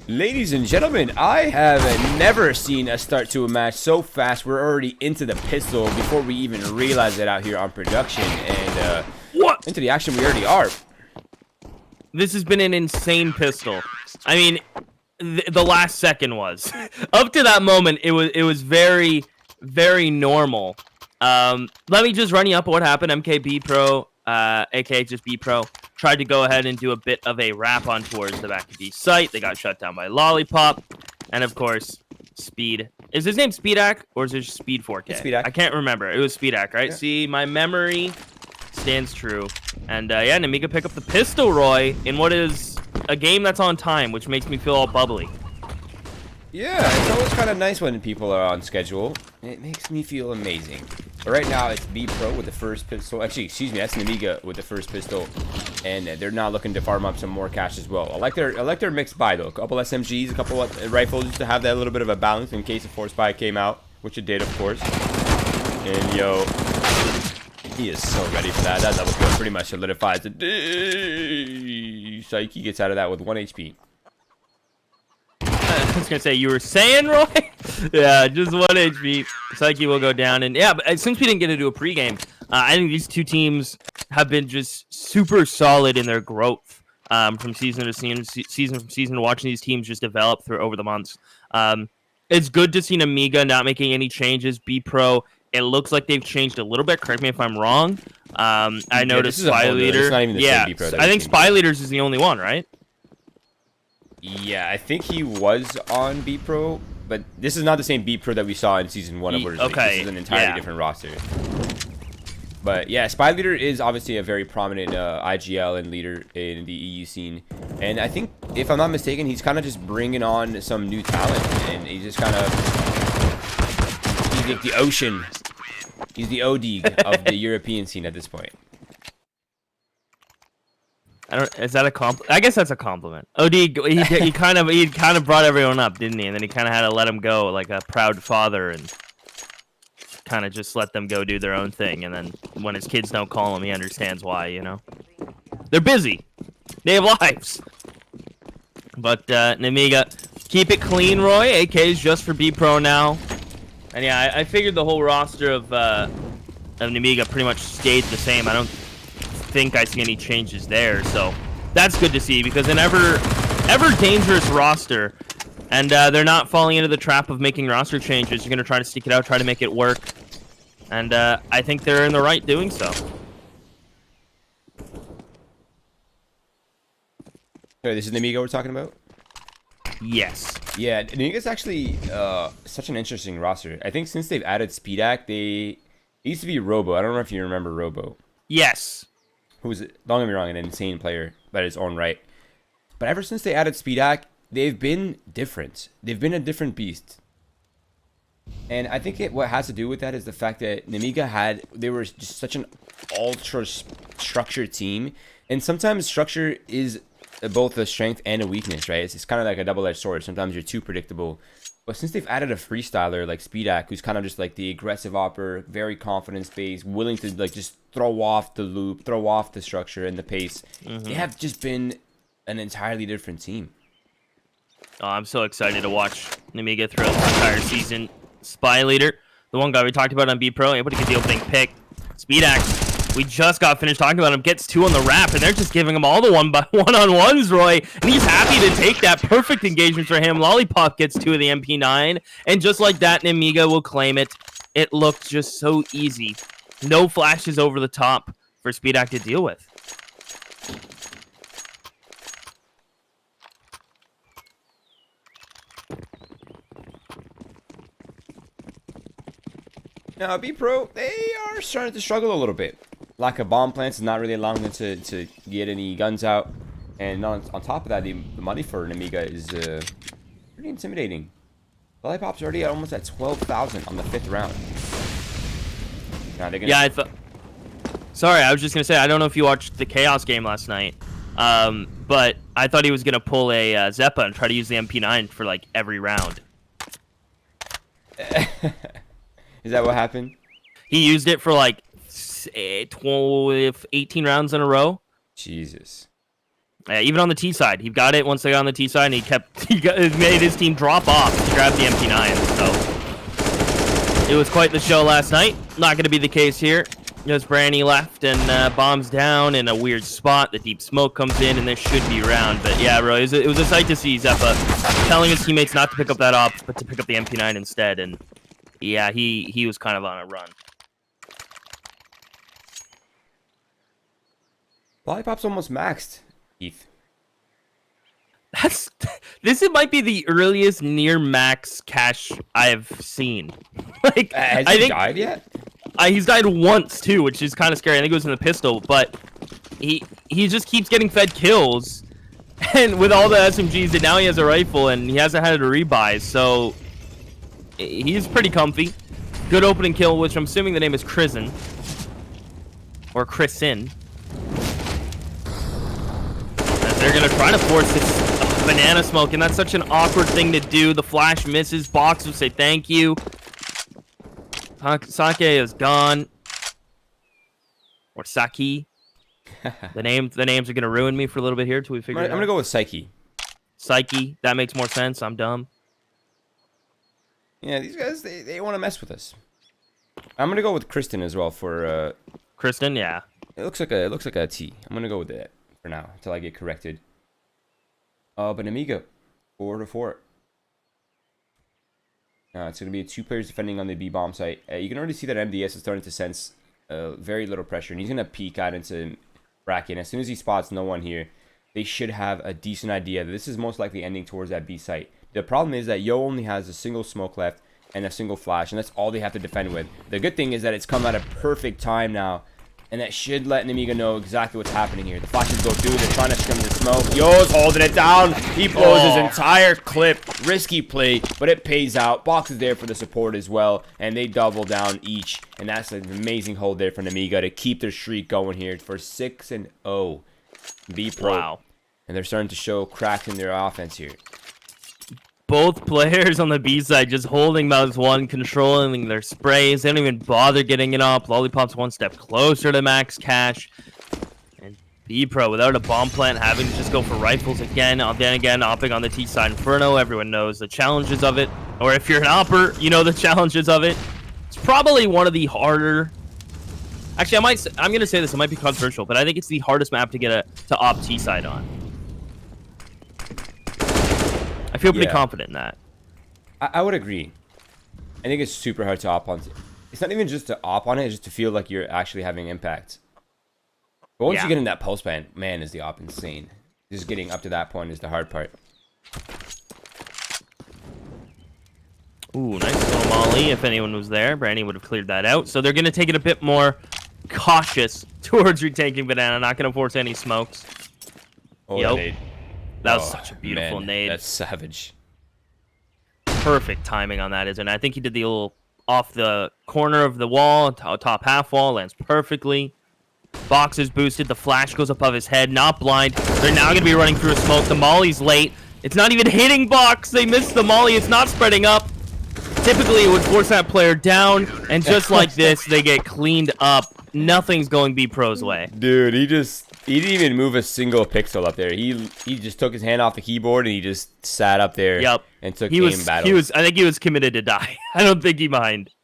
Ladies and gentlemen, I have never seen a start to a match so fast. We're already into the pistol before we even realize it out here on production. And What? into the action we already are. This has been an insane pistol. I mean, the last second was. Up to that moment, it was very, very normal. Let me just run you up what happened. BPRO, aka just BPRO, tried to go ahead and do a bit of a wrap on towards the back of the site. They got shut down by Lollipop. And of course, Speed. Is his name Speedak or is it just Speed 4K? It's Speedak. I can't remember. It was Speedak, right? Yeah. See, my memory stands true. And yeah, Nemiga pick up the pistol, Roy, in what is a game that's on time, which makes me feel all bubbly. Yeah, it's always kind of nice when people are on schedule. It makes me feel amazing. But right now, it's BPRO with the first pistol. Actually, excuse me, that's Nemiga with the first pistol. And they're now looking to farm up some more cash as well. I like their mixed buy, though. A couple SMGs, a couple rifles, just to have that little bit of a balance in case a force buy came out. Which it did, of course. And, yo, he is so ready for that. That double kill pretty much solidifies the Psyche gets out of that with 1 HP. I was gonna say, you were saying, Roy? Yeah, just 1 HP. Psyche will go down, and yeah, but since we didn't get to do a pregame, I think these two teams have been just super solid in their growth from season to season. Watching these teams just develop through over the months. It's good to see Nemiga not making any changes. BPRO, it looks like they've changed a little bit. Correct me if I'm wrong. I noticed Spy Leader. Yeah, I think Spy Leaders is the only one, right? Yeah, I think he was on BPRO, but this is not the same BPRO that we saw in Season 1 of Wars. Okay, This is an entirely different roster. But yeah, Spy Leader is obviously a very prominent IGL and leader in the EU scene. And I think, if I'm not mistaken, he's kind of just bringing on some new talent. And he's just kind of... He's like the ocean. He's the OD of the European scene at this point. Is that a compliment? I guess that's a compliment. OD, he kind of brought everyone up, didn't he? And then he kind of had to let them go like a proud father and kind of just let them go do their own thing. And then when his kids don't call him, he understands why, you know? They're busy. They have lives. But Nemiga, keep it clean, Roy. AK's just for BPRO now. And yeah, I figured the whole roster of Nemiga pretty much stayed the same. I don't think I see any changes there, so that's good to see, because an ever dangerous roster, and they're not falling into the trap of making roster changes. You're going to try to stick it out, try to make it work, and I think they're in the right doing so. Okay, this is Nemiga we're talking about? Yes. Yeah, Nemiga's actually such an interesting roster. I think since they've added Speedak, it used to be Robo. I don't know if you remember Robo. Yes. Who's, don't get me wrong, an insane player by his own right. But ever since they added Speedak, they've been different. They've been a different beast. And I think what has to do with that is the fact that Nemiga they were just such an ultra structured team. And sometimes structure is both a strength and a weakness, right? It's kind of like a double-edged sword. Sometimes you're too predictable. But since they've added a freestyler like Speedak, who's kind of just like the aggressive opper, very confidence-based, willing to like just throw off the loop, throw off the structure and the pace, they have just been an entirely different team. Oh, I'm so excited to watch Nemiga throughout the entire season. Spy Leader, the one guy we talked about on BPRO, able to get the opening pick. Speedak, we just got finished talking about him, gets 2 on the wrap, and they're just giving him all the one-on-ones, Roy. And he's happy to take that. Perfect engagement for him. Lollipop gets 2 of the MP9, and just like that, Nemiga will claim it. It looked just so easy. No flashes over the top for Speedak to deal with. Now, BPRO, they are starting to struggle a little bit. Lack of bomb plants is not really allowing them to get any guns out. And on top of that, the money for Nemiga is pretty intimidating. Lollipop's already almost at 12,000 on the 5th round. Now they're gonna... Yeah, sorry, I was just going to say, I don't know if you watched the Chaos game last night, but I thought he was going to pull a Zeppa and try to use the MP9 for, like, every round. Is that what happened? He used it for, like, 18 rounds in a row. Jesus. Even on the T side, he got it once they got on the T side, and it made his team drop off to grab the MP9. So it was quite the show last night. Not going to be the case here. As Branny left and bombs down in a weird spot, the deep smoke comes in, and this should be round. But yeah, bro, it was a sight to see Zeppa telling his teammates not to pick up that op, but to pick up the MP9 instead. And yeah, he was kind of on a run. Lollipop's almost maxed, Heath. This might be the earliest near max cash I've seen. Like, Has he died yet? He's died once too, which is kind of scary. I think it was in the pistol, but he just keeps getting fed kills, and with all the SMGs, and now he has a rifle, and he hasn't had a rebuy, so he's pretty comfy. Good opening kill, which I'm assuming the name is Chrisen or Chrisin. They're going to try to force this banana smoke, and that's such an awkward thing to do. The flash misses. Box will say thank you. Sake is gone. Or Saki. The names are going to ruin me for a little bit here until we figure it out. I'm going to go with Psyche. Psyche. That makes more sense. I'm dumb. Yeah, these guys, they want to mess with us. I'm going to go with Kristen as well for... Kristen, yeah. It looks like a T. I'm going to go with that for now until I get corrected. But Nemiga, 4-4. It's going to be 2 players defending on the B bomb site. You can already see that MDS is starting to sense very little pressure, and he's going to peek out into bracket. As soon as he spots no one here, they should have a decent idea that this is most likely ending towards that B site. The problem is that Yo only has a single smoke left and a single flash, and that's all they have to defend with. The good thing is that it's come at a perfect time now, and that should let Nemiga know exactly what's happening here. The flashes go through. They're trying to scrim the smoke. Yo's holding it down. He blows his entire clip. Risky play, but it pays out. Box is there for the support as well, and they double down each. And that's an amazing hold there for Nemiga to keep their streak going here for 6-0. BPRO. Wow. And they're starting to show cracks in their offense here. Both players on the B side just holding mouse 1, controlling their sprays. They don't even bother getting it up. Lollipop's 1 step closer to max cash. And BPRO, without a bomb plant, having to just go for rifles again. Then again, opping on the T side Inferno. Everyone knows the challenges of it. Or if you're an opper, you know the challenges of it. It's probably one of the harder... Actually, I'm going to say this. It might be controversial, but I think it's the hardest map to get to op T side on. I feel pretty confident in that. I would agree. I think it's super hard to op on. It's not even just to op on it, it's just to feel like you're actually having impact. But once you get in that pulse band, man, is the op insane. Just getting up to that point is the hard part. Ooh, nice little molly. If anyone was there, Brandy would have cleared that out. So they're going to take it a bit more cautious towards retaking banana. Not going to force any smokes. Oh, yep. That was such a beautiful nade. That's savage. Perfect timing on that, isn't it? I think he did the little off the corner of the wall, top half wall, lands perfectly. Box is boosted. The flash goes above his head. Not blind. They're now going to be running through a smoke. The molly's late. It's not even hitting Box. They missed the molly. It's not spreading up. Typically, it would force that player down, and just like this, they get cleaned up. Nothing's going BPRO's way. Dude, he didn't even move a single pixel up there. He just took his hand off the keyboard and he just sat up there and took game battles. I think he was committed to die. I don't think he minded.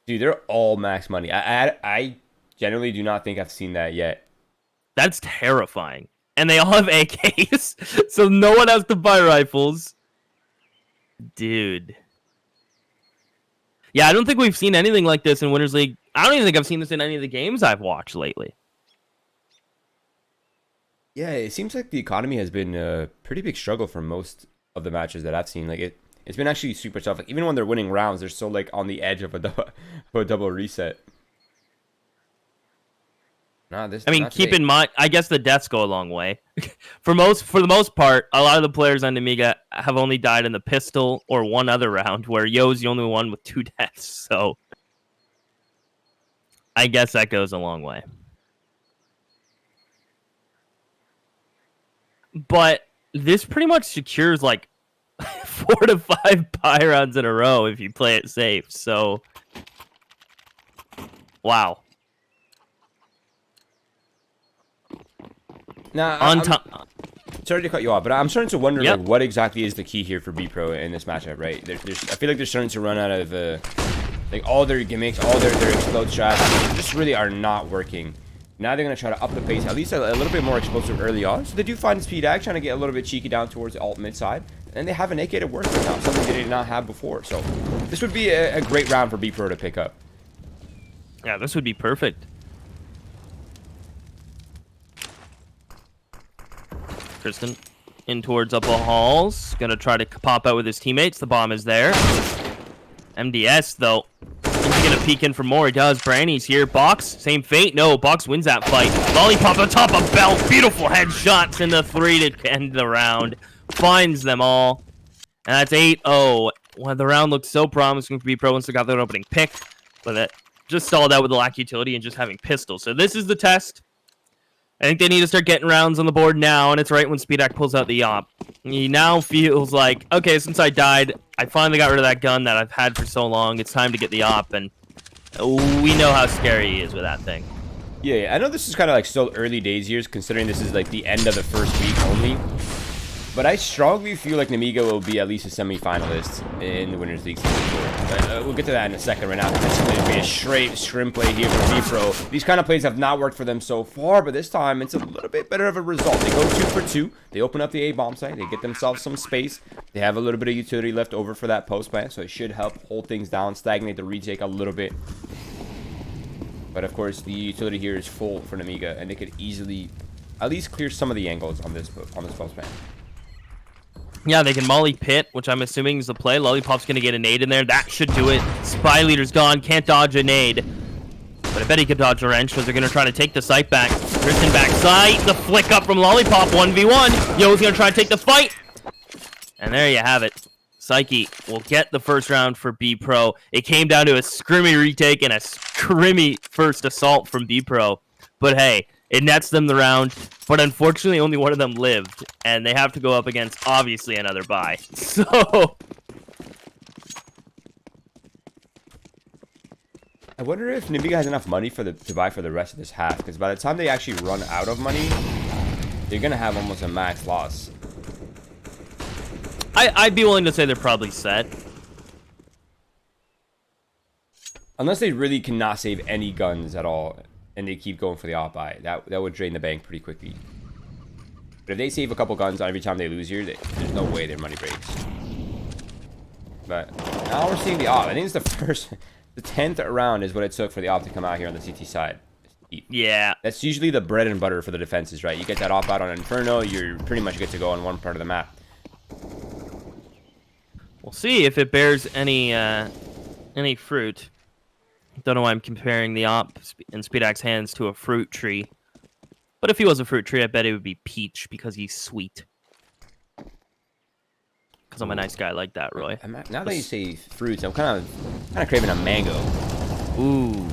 Dude, they're all max money. I generally do not think I've seen that yet. That's terrifying. And they all have AKs, so no one has to buy rifles. Dude. Yeah, I don't think we've seen anything like this in Winners League. I don't even think I've seen this in any of the games I've watched lately. Yeah, it seems like the economy has been a pretty big struggle for most of the matches that I've seen. Like it's been actually super tough. Like even when they're winning rounds, they're still like on the edge of a double reset. Nah, I mean, keep in mind, I guess the deaths go a long way. For the most part, a lot of the players on Nemiga have only died in the pistol or one other round, where Yo's the only one with 2 deaths. So I guess that goes a long way. But this pretty much secures like 4 to 5 buy rounds in a row if you play it safe. So, wow. Now, sorry to cut you off, but I'm starting to wonder like, what exactly is the key here for BPRO in this matchup, right? I feel like they're starting to run out of like all their gimmicks, all their explode shots, just really are not working. Now they're going to try to up the pace, at least a little bit more explosive early on. So they do find speed act, trying to get a little bit cheeky down towards the ult mid side. And they have an AK to work with now, something they did not have before. So this would be a great round for BPRO to pick up. Yeah, this would be perfect. Tristan in towards up a halls. Gonna try to pop out with his teammates. The bomb is there. MDS, though. He's gonna peek in for more. He does. Branny's here. Box, same fate. No, Box wins that fight. Lollipop on top of Belt. Beautiful headshots in the 3 to end the round. Finds them all. And that's 8-0. Well, the round looked so promising for BPRO once they got their opening pick. But it just stalled out with the lack utility and just having pistols. So this is the test. I think they need to start getting rounds on the board now, and it's right when Speedak pulls out the op. He now feels like, okay, since I died, I finally got rid of that gun that I've had for so long. It's time to get the op, and we know how scary he is with that thing. Yeah, I know this is kind of like still early days here, considering this is like the end of the first week only. But I strongly feel like Nemiga will be at least a semi-finalist in the Winners League Season 4. But we'll get to that in a second right now. This is going to be a straight scrim play here for BPRO. These kind of plays have not worked for them so far, but this time it's a little bit better of a result. They go 2 for 2. They open up the A bomb site. They get themselves some space. They have a little bit of utility left over for that post plan, so it should help hold things down, stagnate the retake a little bit. But of course, the utility here is full for Nemiga, and they could easily at least clear some of the angles on this post plan. Yeah, they can molly pit, which I'm assuming is the play. Lollipop's going to get a nade in there. That should do it. Spy leader's gone. Can't dodge a nade. But I bet he could dodge a wrench because they're going to try to take the site back. Tristan back site. The flick up from Lollipop. 1v1. Yo's going to try to take the fight. And there you have it. Psyche will get the first round for BPRO. It came down to a scrimmy retake and a scrimmy first assault from BPRO. But hey, it nets them the round, but unfortunately only one of them lived, and they have to go up against, obviously, another bye. So I wonder if Nemiga has enough money to buy for the rest of this half, because by the time they actually run out of money, they're going to have almost a max loss. I'd be willing to say they're probably set. Unless they really cannot save any guns at all. And they keep going for the op buy. That would drain the bank pretty quickly. But if they save a couple guns every time they lose here, there's no way their money breaks. But now we're seeing the op. I think it's the 10th round is what it took for the op to come out here on the CT side. Yeah. That's usually the bread and butter for the defenses, right? You get that op out on Inferno, you're pretty much good to go on one part of the map. We'll see if it bears any fruit. Don't know why I'm comparing the op in Speedak's hands to a fruit tree. But if he was a fruit tree, I bet it would be peach because he's sweet. Because I'm a nice guy like that, Roy. Now that you say fruits, I'm kind of craving a mango. Ooh.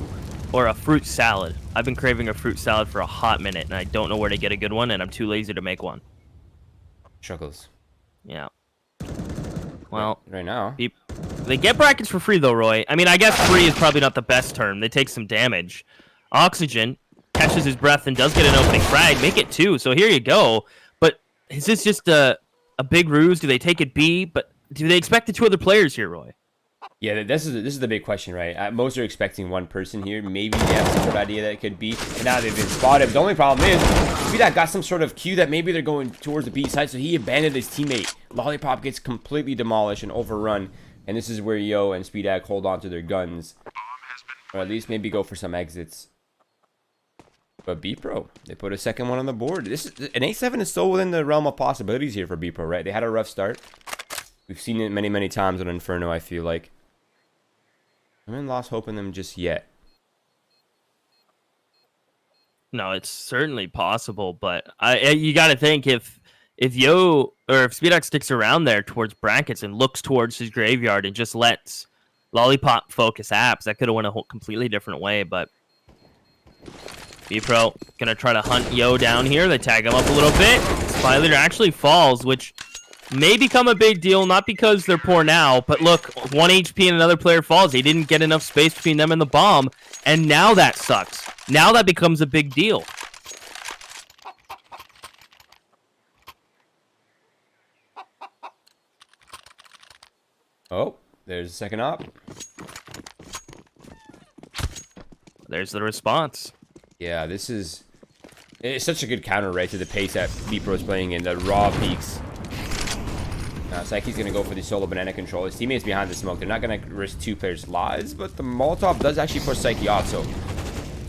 Or a fruit salad. I've been craving a fruit salad for a hot minute, and I don't know where to get a good one, and I'm too lazy to make one. Chuckles. Yeah. Well, right now. They get brackets for free, though, Roy. I mean, I guess free is probably not the best term. They take some damage. Oxygen catches his breath and does get an opening frag. Make it 2, so here you go. But is this just a big ruse? Do they take it B? But do they expect the 2 other players here, Roy? Yeah, this is the big question, right? Most are expecting one person here. Maybe they have some sort of idea that it could be. And now they've been spotted. The only problem is, Speedak got some sort of cue that maybe they're going towards the B side, so he abandoned his teammate. Lollipop gets completely demolished and overrun. And this is where Yo and Speedak hold on to their guns. Or at least maybe go for some exits. But BPRO, they put a second one on the board. An A7 is still within the realm of possibilities here for BPRO, right? They had a rough start. We've seen it many, many times on Inferno, I feel like. I haven't lost hope in them just yet. No, it's certainly possible, but you got to think if Yo or if Speedak sticks around there towards brackets and looks towards his graveyard and just lets Lollipop focus apps, that could have went a whole completely different way. But BPRO gonna try to hunt Yo down here. They tag him up a little bit. Spy leader actually falls, which may become a big deal, not because they're poor now, but look, 1 HP and another player falls. They didn't get enough space between them and the bomb, and now that sucks. Now that becomes a big deal. Oh, there's a second op. There's the response. Yeah, it's such a good counter, right, to the pace that BPRO is playing in, the raw peaks. Psyche's going to go for the solo banana control. His teammates behind the smoke. They're not going to risk 2 players' lives, but the Molotov does actually push Psyche off, so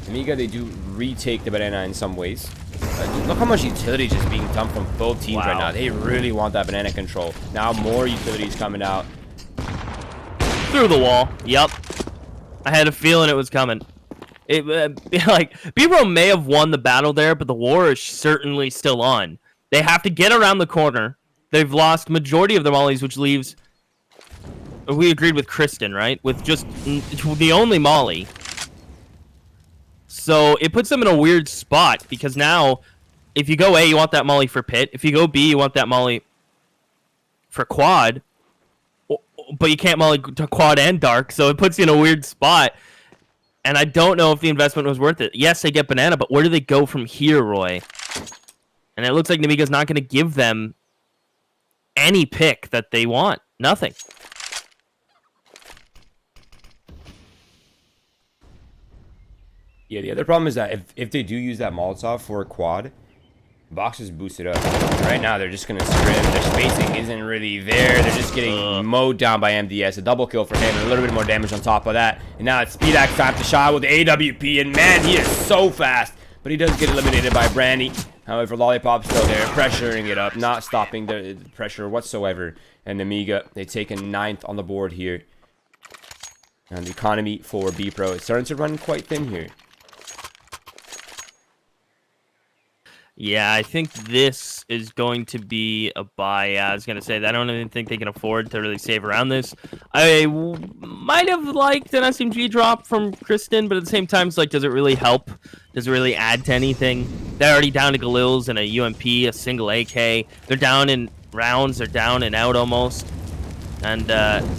Nemiga, they do retake the banana in some ways. Look how much utility just being dumped from both teams right now. They really want that banana control. Now more utilities coming out. Through the wall. Yep. I had a feeling it was coming. It like BPRO may have won the battle there, but the war is certainly still on. They have to get around the corner. They've lost majority of their mollies, which leaves. We agreed with Kristen, right? With just the only molly. So it puts them in a weird spot because now, if you go A, you want that molly for pit. If you go B, you want that molly for quad. But you can't molly to quad and dark, so it puts you in a weird spot. And I don't know if the investment was worth it. Yes, they get banana, but where do they go from here, Roy? And it looks like Nemiga's not going to give them any pick that they want. Nothing. Yeah, the other problem is that if they do use that Molotov for a quad, Box is boosted up. Right now, they're just going to scrim. Their spacing isn't really there. They're just getting mowed down by MDS. A double kill for him and a little bit more damage on top of that. And now it's Speedax time to shot with the AWP. And man, he is so fast. But he does get eliminated by Brandy. However, Lollipop's still there, pressuring it up, not stopping the pressure whatsoever. And Nemiga, they take a 9th on the board here. And the economy for BPRO is starting to run quite thin here. Yeah, I think this is going to be a buy. I was going to say that I don't even think they can afford to really save around this. I might have liked an SMG drop from Kristen, but at the same time, it's like, does it really help? Does it really add to anything? They're already down to Galils and a UMP, a single AK. They're down in rounds. They're down and out almost. And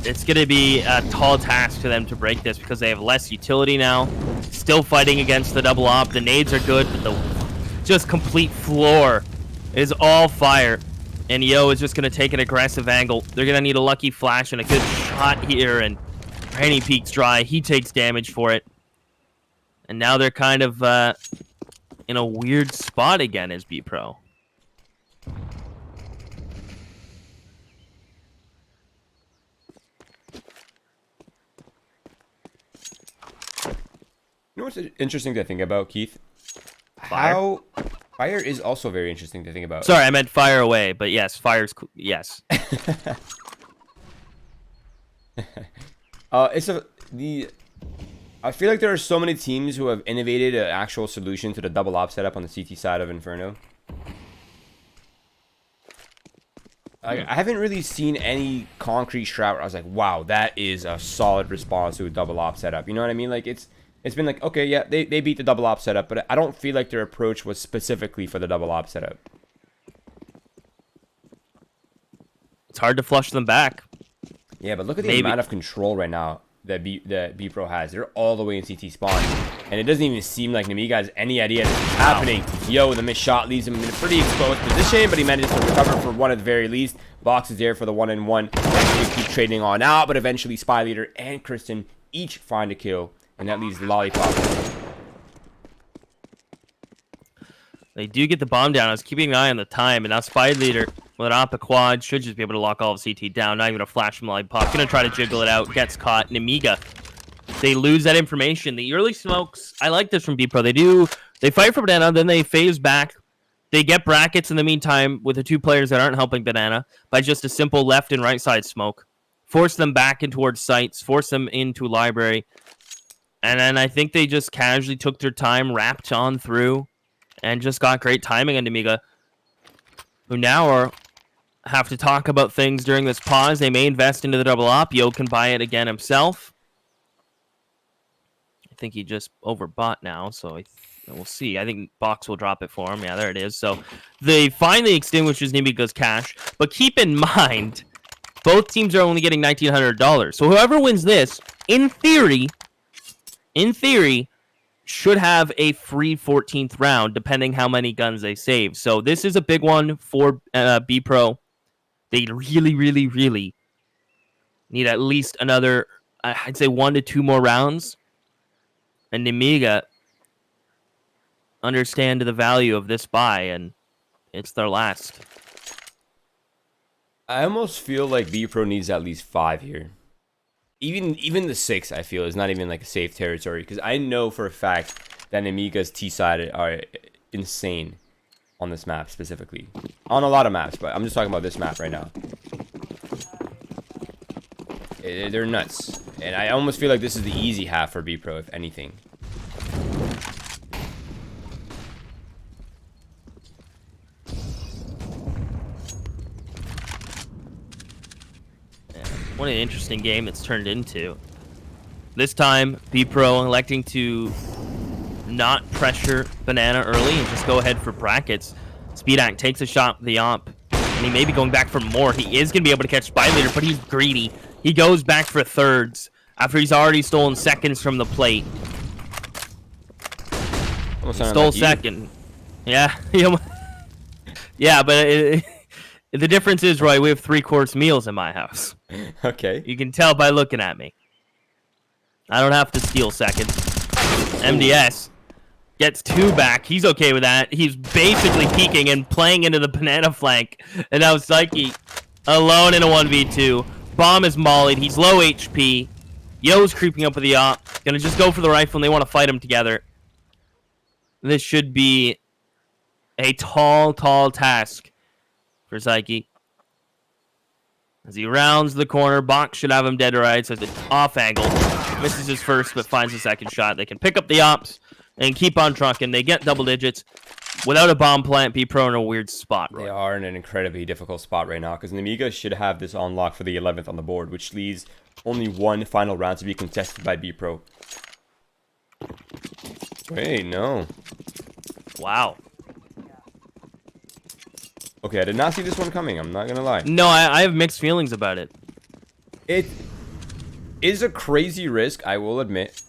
it's going to be a tall task for them to break this because they have less utility now. Still fighting against the double op. The nades are good, but the just complete floor is all fire. And Yo is just going to take an aggressive angle. They're going to need a lucky flash and a good shot here. And Rainy peeks dry. He takes damage for it. And now they're kind of in a weird spot again as BPRO. You know what's interesting to think about, Keith? Fire? Fire is also very interesting to think about. Sorry, I meant fire away, but yes, fire's yes. I feel like there are so many teams who have innovated an actual solution to the double op setup on the CT side of Inferno. I haven't really seen any concrete strat where I was like, wow, that is a solid response to a double op setup. You know what I mean? Like it's been like, okay, yeah, they beat the double op setup, but I don't feel like their approach was specifically for the double op setup. It's hard to flush them back. Yeah, but look at the amount of control right now that BPRO has. They're all the way in CT spawn. And it doesn't even seem like Nemiga has any idea that this is happening. Yo, the missed shot leaves him in a pretty exposed position, but he manages to recover for one at the very least. Box is there for the 1-in-1. They keep trading on out, but eventually Spy Leader and Kristen each find a kill. And that leaves Lollipop. They do get the bomb down. I was keeping an eye on the time, and now Spy Leader with an Oppa quad should just be able to lock all of CT down. Not even a flash from Lollipop. Gonna try to jiggle it out. Gets caught. Nemiga. They lose that information. The early smokes, I like this from BPRO. They fight for Banana, then they phase back. They get brackets in the meantime with the 2 players that aren't helping Banana by just a simple left and right side smoke. Force them back in towards sites. Force them into library. And then I think they just casually took their time, wrapped on through, and just got great timing on Nemiga, who now have to talk about things during this pause. They may invest into the double op. Yo can buy it again himself. I think he just overbought now, so we'll see. I think Box will drop it for him. Yeah, there it is. So they finally extinguishes Nemiga's cash. But keep in mind, both teams are only getting $1,900. So whoever wins this, in theory, should have a free 14th round, depending how many guns they save. So this is a big one for BPRO. They really, really, really Need at least another, I'd say 1 to 2 more rounds. And Nemiga understand the value of this buy, and it's their last. I almost feel like BPRO needs at least 5 here. Even the 6, I feel, is not even like a safe territory, because I know for a fact that Nemiga's Seaside are insane on this map specifically. On a lot of maps, but I'm just talking about this map right now. They're nuts. And I almost feel like this is the easy half for BPRO, if anything. What an interesting game it's turned into. This time, BPRO electing to not pressure Banana early and just go ahead for brackets. Speedak takes a shot with the op, and he may be going back for more. He is going to be able to catch Spy Leader, but he's greedy. He goes back for thirds after he's already stolen seconds from the plate. Stole second. Yeah. Yeah, but the difference is, Roy, we have 3-course meals in my house. Okay. You can tell by looking at me. I don't have to steal seconds. MDS gets 2 back. He's okay with that. He's basically peeking and playing into the banana flank. And now Psyche alone in a 1v2. Bomb is mollied. He's low HP. Yo's creeping up with the op. Gonna just go for the rifle, and they want to fight him together. This should be a tall task for Psyche. As he rounds the corner, Bach should have him dead to rights as it's off angle. Misses his first, but finds the second shot. They can pick up the ops and keep on trucking. They get double digits. Without a bomb plant, BPRO in a weird spot. They are in an incredibly difficult spot right now, because Nemiga should have this on lock for the 11th on the board, which leaves only 1 final round to be contested by BPRO. Wait, no. Wow. Okay, I did not see this one coming, I'm not gonna lie. No, I have mixed feelings about it. It is a crazy risk, I will admit.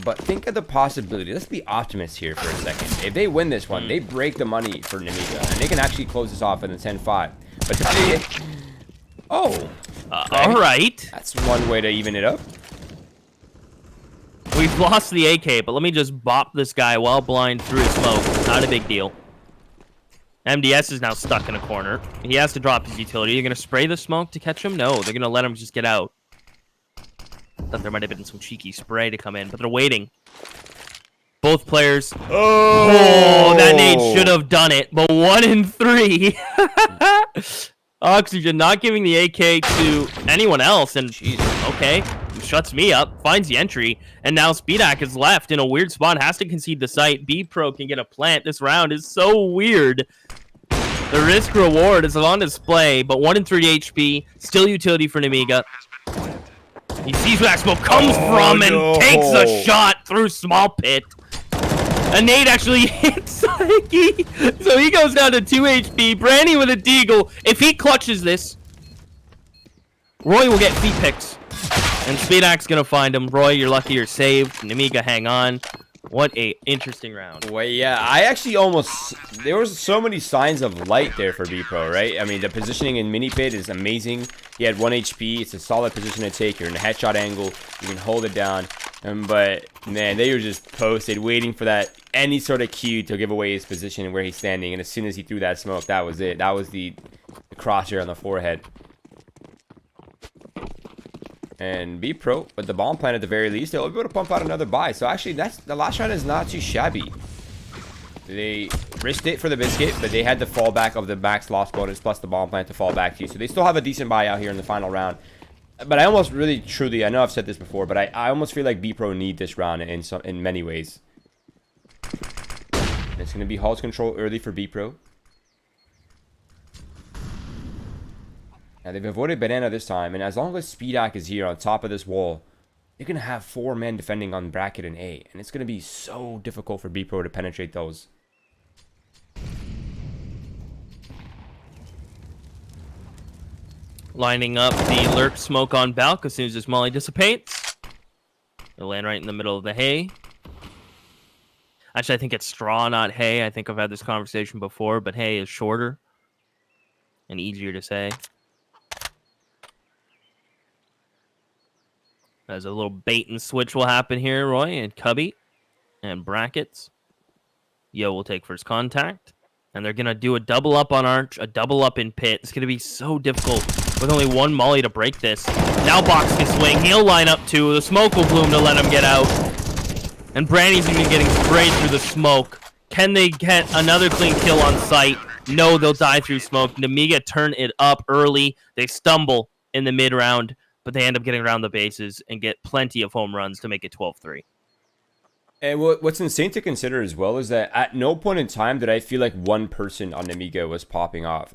But think of the possibility. Let's be optimists here for a second. If they win this one, they break the money for Nemiga, and they can actually close this off in the 10-5. But today, okay. All right. That's one way to even it up. We've lost the AK, but let me just bop this guy while blind through his smoke. Not a big deal. MDS is now stuck in a corner. He has to drop his utility. You're going to spray the smoke to catch him? No, they're going to let him just get out. Thought there might have been some cheeky spray to come in, but they're waiting. Both players. Oh, that nade should have done it, but 1 in 3. Oxygen not giving the AK to anyone else, and okay, shuts me up, finds the entry, and now Speedak is left in a weird spot, has to concede the site. BPRO can get a plant. This round is so weird. The risk reward is on display, but 1 in 3 HP, still utility for Nemiga. He sees where that smoke comes from and takes a shot through small pit. A nade actually hits Psyche, so he goes down to 2 HP. Brandy with a deagle. If he clutches this, Roy will get feet picks. And Speedak's gonna find him. Roy, you're lucky you're saved. Nemiga, hang on. What a interesting round. Wait, yeah, I actually almost... There was so many signs of light there for BPRO, right? I mean, the positioning in mini pit is amazing. He had 1 HP. It's a solid position to take. You're in a headshot angle. You can hold it down. But, man, they were just posted, waiting for that any sort of cue to give away his position and where he's standing. And as soon as he threw that smoke, that was it. That was the crosshair on the forehead. And BPRO, with the bomb plan at the very least, they'll be able to pump out another buy. So actually, the last round is not too shabby. They risked it for the biscuit, but they had the fallback of the max loss bonus plus the bomb plan to fall back to. So they still have a decent buy out here in the final round. But I almost really, truly, I know I've said this before, but I almost feel like BPRO need this round in many ways. And it's going to be Halls control early for BPRO. Now, they've avoided Banana this time, and as long as Speedak is here on top of this wall, you're going to have 4 men defending on bracket and A, and it's going to be so difficult for BPRO to penetrate those. Lining up the lurk smoke on Balk as soon as this molly dissipates. They'll land right in the middle of the hay. Actually, I think it's straw, not hay. I think I've had this conversation before, but hay is shorter and easier to say. As a little bait and switch will happen here, Roy, and Cubby and brackets. Yo will take first contact. And they're going to do a double up on Arch, a double up in pit. It's going to be so difficult with only one molly to break this. Now Box can swing. He'll line up too. The smoke will bloom to let him get out. And Brandy's even getting sprayed through the smoke. Can they get another clean kill on site? No, they'll die through smoke. Nemiga turn it up early. They stumble in the mid round, but they end up getting around the bases and get plenty of home runs to make it 12-3. And what's insane to consider as well is that at no point in time did I feel like one person on Nemiga was popping off.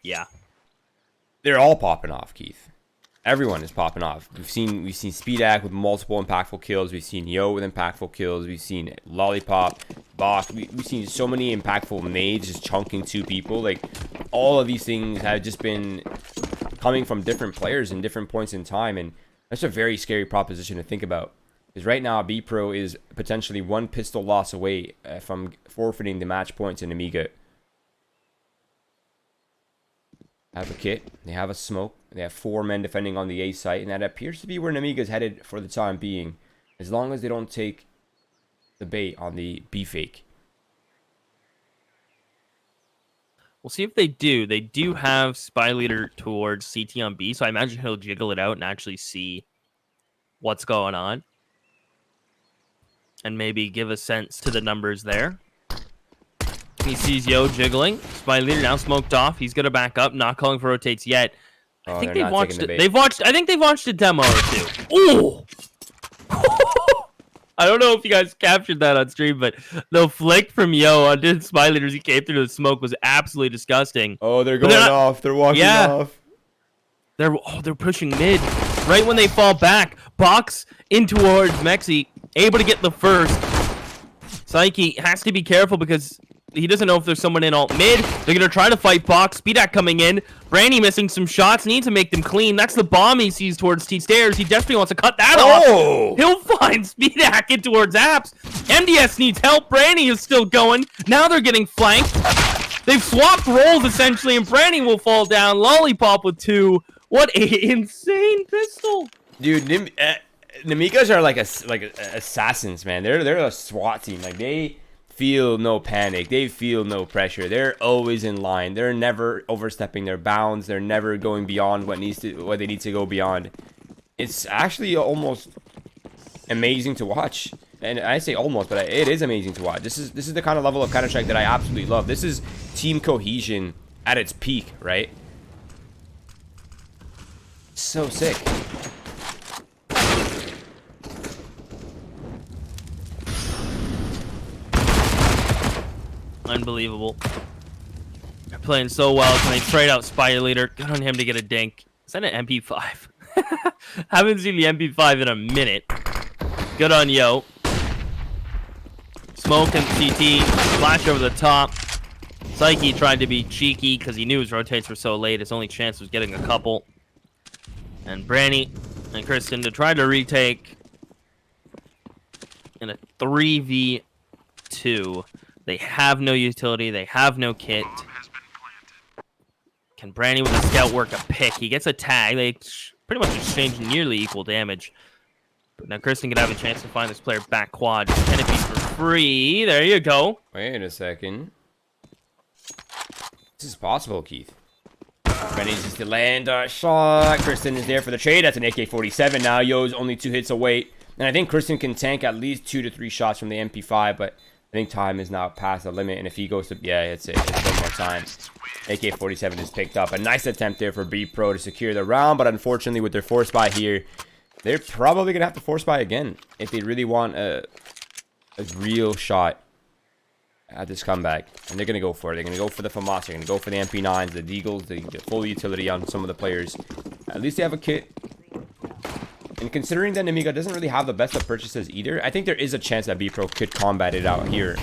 Yeah. They're all popping off, Keith. Everyone is popping off. We've seen Speedak with multiple impactful kills. We've seen Yo with impactful kills. We've seen Lollipop, Bach. We've seen so many impactful nades just chunking two people. Like, all of these things have just been coming from different players in different points in time, and that's a very scary proposition to think about. Because right now, BPRO is potentially one pistol loss away from forfeiting the match points in Nemiga. Have a kit, they have a smoke, they have 4 men defending on the A site, and that appears to be where Nemiga is headed for the time being, as long as they don't take the bait on the B fake. We'll see if they do. They do have Spy Leader towards CT on B, so I imagine he'll jiggle it out and actually see what's going on. And maybe give a sense to the numbers there. He sees Yo jiggling. Spy Leader now smoked off. He's gonna back up, not calling for rotates yet. I think they've watched it. I think they've watched a demo or two. Ooh! I don't know if you guys captured that on stream, but the flick from Yo onto Spy Leader as he came through the smoke was absolutely disgusting. Oh, they're going off. They're walking off. They're pushing mid. Right when they fall back, Box in towards Mexi, able to get the first. Psyche has to be careful because he doesn't know if there's someone in alt mid. They're going to try to fight Box. Speedak coming in. Brandy missing some shots. Needs to make them clean. That's the bomb he sees towards T-Stairs. He desperately wants to cut that off. He'll find Speedak in towards Apps. MDS needs help. Brandy is still going. Now they're getting flanked. They've swapped roles essentially, and Brandy will fall down. Lollipop with 2. What an insane pistol. Dude, Nemigas are like assassins, man. They're a SWAT team. Like, they feel no panic. They feel no pressure. They're always in line. They're never overstepping their bounds. They're never going beyond what they need to go beyond. It's actually almost amazing to watch. And I say almost, but it is amazing to watch. This is the kind of level of Counter-Strike that I absolutely love. This is team cohesion at its peak, right? So sick. Unbelievable. They're playing so well. Can they trade out Spy Leader? Good on him to get a dink. Is that an MP5? Haven't seen the MP5 in a minute. Good on Yo. Smoke and CT. Flash over the top. Psyche tried to be cheeky because he knew his rotates were so late. His only chance was getting a couple. And Branny and Kristen to try to retake in a 3v2. They have no utility. They have no kit. Can Branny with a scout work a pick? He gets a tag. They pretty much exchange nearly equal damage. But now Kristen could have a chance to find this player back quad. Can it be for free? There you go. Wait a second. This is possible, Keith. Brandy's just to land a shot. Kristen is there for the trade. That's an AK-47 now. Yo's only 2 hits away. And I think Kristen can tank at least 2 to 3 shots from the MP5, but I think time is now past the limit. And if he goes to... Yeah, it's it. It's one more time. AK-47 is picked up. A nice attempt there for BPRO to secure the round, but unfortunately with their force buy here, they're probably going to have to force buy again if they really want a real shot at this comeback. And they're going to go for it. They're going to go for the FAMAS. They're going to go for the MP9s, the Deagles, the full utility on some of the players. At least they have a kit. And considering that Nemiga doesn't really have the best of purchases either, I think there is a chance that BPRO could combat it out here.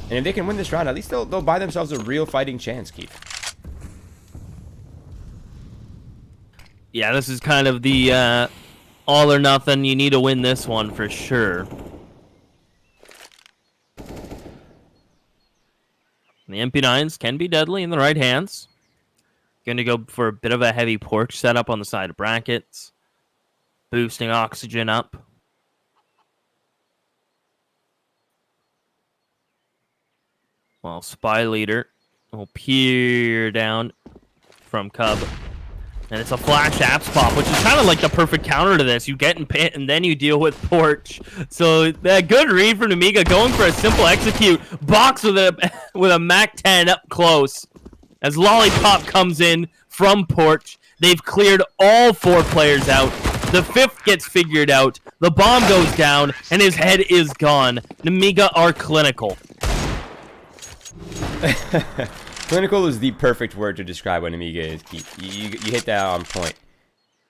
And if they can win this round, at least they'll buy themselves a real fighting chance, Keith. Yeah, this is kind of the all or nothing. You need to win this one for sure. The MP9s can be deadly in the right hands. Going to go for a bit of a heavy porch setup on the side of brackets. Boosting oxygen up. Well, Spy Leader will peer down from Cub. And it's a flash apps pop, which is kind of like the perfect counter to this. You get in pit, and then you deal with Porch. So that good read from Nemiga, going for a simple execute. Box with a Mac 10 up close. As Lollipop comes in from Porch, they've cleared all 4 players out. The 5th gets figured out. The bomb goes down, and his head is gone. Nemiga are clinical. Clinical is the perfect word to describe what Nemiga is, Keith. You hit that on point.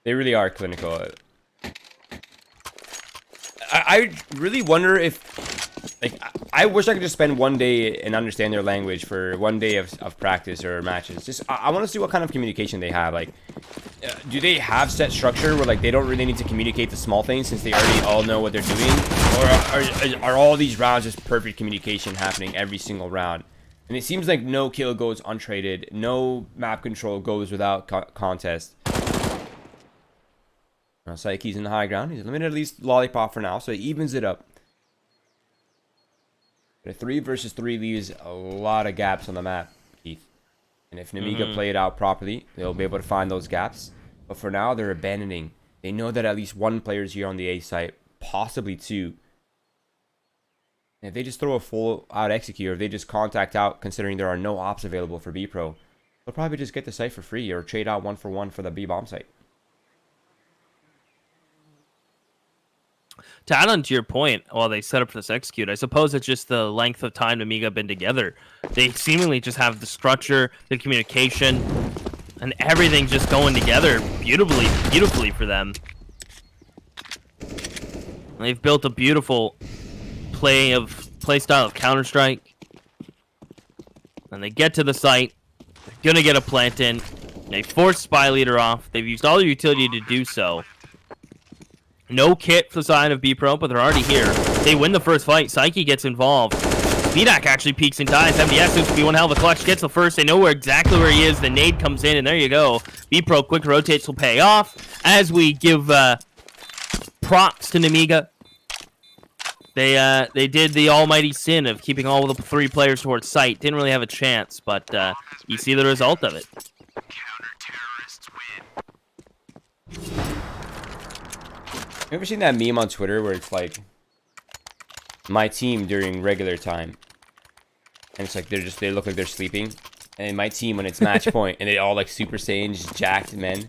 They really are clinical. I really wonder if, like, I wish I could just spend one day and understand their language for one day of practice or matches. Just, I want to see what kind of communication they have. Like, do they have set structure where, like, they don't really need to communicate the small things since they already all know what they're doing? Or are all these rounds just perfect communication happening every single round? And it seems like no kill goes untraded. No map control goes without contest. Now, Psyche's in the high ground. He's limited at least Lollipop for now, so he evens it up. But a 3 versus 3 leaves a lot of gaps on the map, Keith. And if Nemiga play it out properly, they'll be able to find those gaps. But for now, they're abandoning. They know that at least 1 player's here on the A site, possibly 2. And if they just throw a full-out execute, or if they just contact out, considering there are no ops available for BPRO, they'll probably just get the site for free or trade out 1-for-1 for the B-bomb site. To add on to your point, while they set up for this execute, I suppose it's just the length of time Nemiga have been together. They seemingly just have the structure, the communication, and everything just going together beautifully for them. They've built a beautiful play style of Counter-Strike. And they get to the site. They're gonna get a plant in. They force Spy Leader off. They've used all their utility to do so. No kit for the side of BPRO, but they're already here. They win the first fight. Psyche gets involved. Vidak actually peeks and dies. MDS seems to be one hell of a clutch. Gets the first. They know exactly where he is. The nade comes in, and there you go. BPRO quick rotates will pay off. As we give props to Nemiga. They did the almighty sin of keeping all the 3 players towards site. Didn't really have a chance, but you see the result of it. You ever seen that meme on Twitter where it's like my team during regular time, and it's like they look like they're sleeping, and my team when it's match point, and they all like Super Saiyan, just jacked men.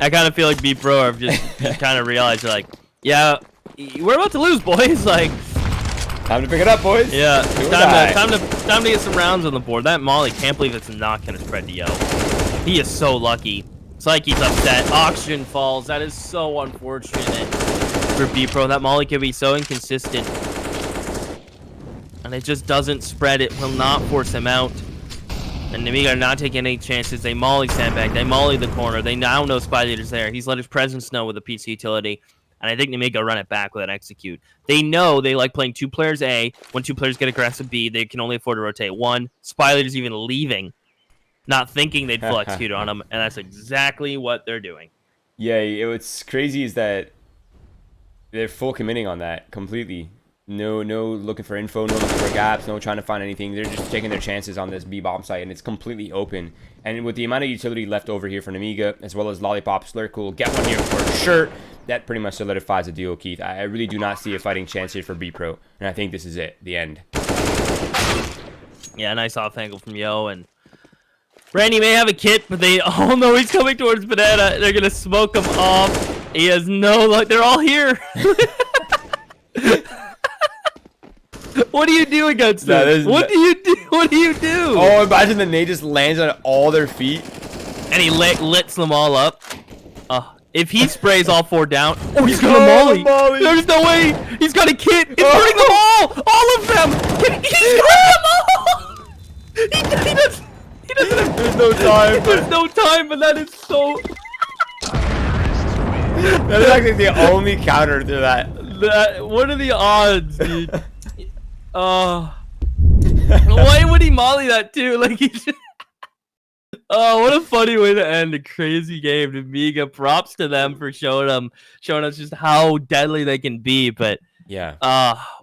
I kind of feel like BPRO have just kind of realized, like, yeah, we're about to lose, boys. Like, time to pick it up, boys. Yeah, time to get some rounds on the board. That Molly, can't believe it's not gonna spread to Yo. He is so lucky. Psyche's upset. Oxygen falls. That is so unfortunate for BPRO. That Molly can be so inconsistent, and it just doesn't spread. It will not force him out. And Nemiga are not taking any chances. They molly sandbag. They molly the corner. They now know Spy Leader's there. He's let his presence know with a PC utility. And I think Nemiga run it back with an execute. They know they like playing 2 players A. When 2 players get aggressive B, they can only afford to rotate 1. Spy Leader's even leaving, not thinking they'd full execute on him. And that's exactly what they're doing. Yeah, what's crazy is that they're full committing on that completely. No looking for info, no looking for gaps, no trying to find anything. They're just taking their chances on this B-bomb site, and it's completely open. And with the amount of utility left over here for Nemiga, as well as Lollipop, Slurk will get one here for sure. That pretty much solidifies the deal, Keith. I really do not see a fighting chance here for BPRO, and I think this is it, the end. Yeah, nice off angle from Yo, and Randy may have a kit, but they all know he's coming towards Banana. They're gonna smoke him off. He has no luck. They're all here. What do you do against them? What do you do? What do you do? Oh, imagine the nade just lands on all their feet. And he lits them all up. If he sprays all 4 down, he's gonna molly. There's no way. He's got a kit. He's burning them all of them. He's got them all. He doesn't. There's no time. There's no time, but that is so. That is actually the only counter to that. What are the odds, dude? Why would he molly that too? Like he. Oh, what a funny way to end a crazy game. Nemiga, props to them for showing us just how deadly they can be. But Yeah.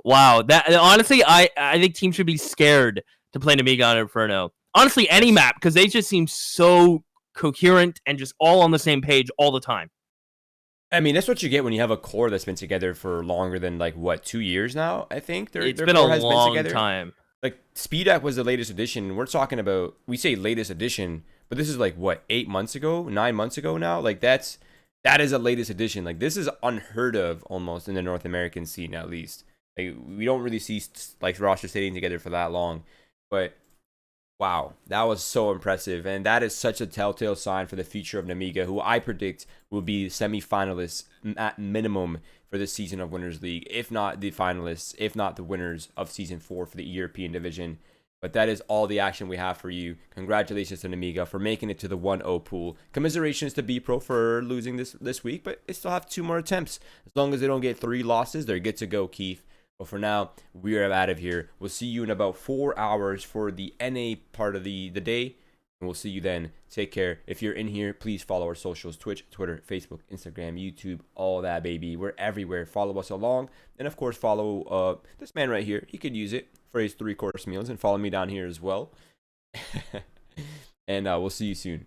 wow. That honestly, I think teams should be scared to play Nemiga on Inferno. Honestly, any Yes. map, because they just seem so coherent and just all on the same page all the time. I mean, that's what you get when you have a core that's been together for longer than like what 2 years now. I think It's their been a core has been long together. time. Like Speedak was the latest edition. We're talking about, we say latest edition, but this is like what 8 months ago, 9 months ago now. Like that is a latest edition. Like this is unheard of almost in the North American scene at least. Like we don't really see like roster staying together for that long, but wow, that was so impressive, and that is such a telltale sign for the future of Nemiga, who I predict will be semi-finalists at minimum for this season of Winners League, if not the finalists, if not the winners of Season 4 for the European Division. But that is all the action we have for you. Congratulations to Nemiga for making it to the 1-0 pool. Commiserations to BPRO for losing this week, but they still have 2 more attempts. As long as they don't get 3 losses, they're good to go, Keith. But for now, we are out of here. We'll see you in about 4 hours for the NA part of the day. And we'll see you then. Take care. If you're in here, please follow our socials. Twitch, Twitter, Facebook, Instagram, YouTube, all that, baby. We're everywhere. Follow us along. And, of course, follow this man right here. He could use it for his 3-course meals. And follow me down here as well. And we'll see you soon.